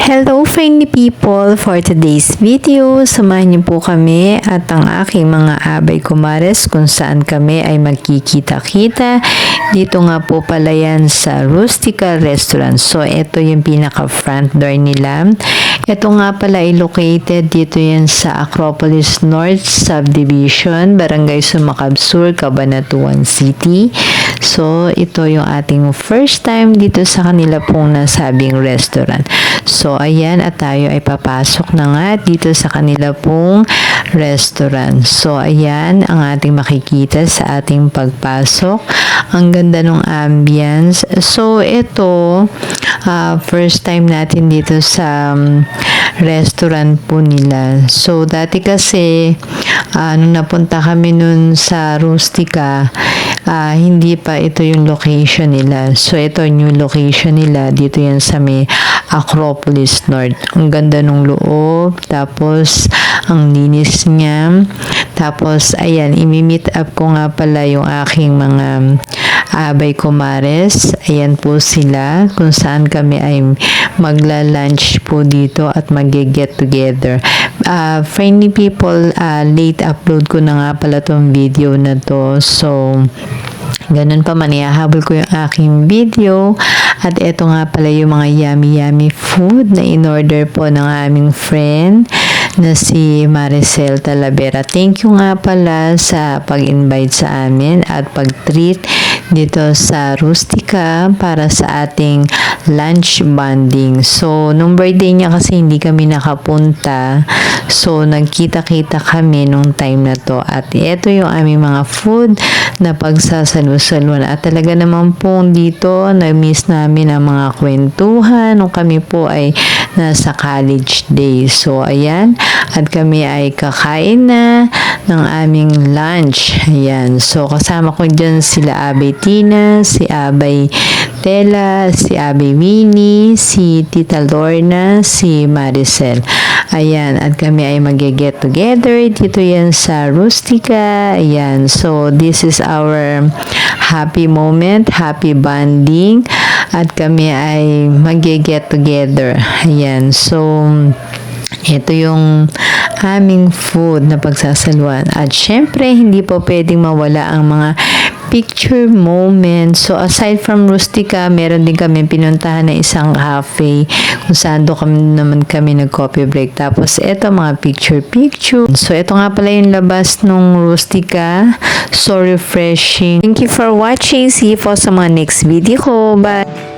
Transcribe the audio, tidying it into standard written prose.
Hello friendly people! For today's video, samahan niyo po kami at ang aking mga abay kumares kung saan kami ay magkikita-kita. Dito nga po pala yan sa Rustica Restaurant. So, ito yung pinaka front door nila. Ito nga pala ay located dito yan sa Acropolis North Subdivision, Barangay Sumakab Sur, Cabanatuan City. So, ito yung ating first time dito sa kanila pong nasabing restaurant. So, ayan at tayo ay papasok na nga dito sa kanila pong restaurant. So, ayan ang ating makikita sa ating pagpasok. Ang ganda ng ambience. So, ito, first time natin dito sa restaurant po nila. So, dati kasi, nung napunta kami nun sa Rustica, hindi pa ito yung location nila. So, ito new location nila. Dito yan sa may Acropolis North. Ang ganda ng loob. Tapos, ang linis niya. Tapos, ayan, imi-meet up ko nga pala yung aking mga abay kumares. Ayan po sila. Kung saan kami ay magla-lunch po dito at mag-get together. Friendly people, late upload ko na nga pala tong video na to. So, ganun pa man, ihahabol ko yung aking video. At eto nga pala yung mga yummy food na in-order po ng aming friend na si Maricel Talavera. Thank you nga pala sa pag-invite sa amin at pag-treat dito sa Rustica para sa ating lunch bonding. So, nung birthday niya kasi hindi kami nakapunta. So, nagkita-kita kami nung time na to. At ito yung aming mga food na pagsasalu-saluan. At talaga naman po dito, na-miss namin ang mga kwentuhan nung kami po ay nasa college days. So, ayan. At kami ay kakain na ng aming lunch. Ayan. So, kasama ko dyan sila Abay Tina, si Abay Tela, si Abay Winnie, si Tita Lorna, si Maricel. Ayan. At kami ay mag-get together. Dito yan sa Rustica. Ayan. So, this is our happy moment, happy bonding. At kami ay mag-get together. Ayan. So, ito yung aming food na pagsasaluan. At syempre, hindi po pwedeng mawala ang mga picture moments. So, aside from Rustica, meron din kami pinuntahan na isang cafe kung saan doon kami nag-coffee break. Tapos, ito mga picture. So, ito nga pala yung labas nung Rustica. So refreshing. Thank you for watching. See you po sa mga next video ko. Bye!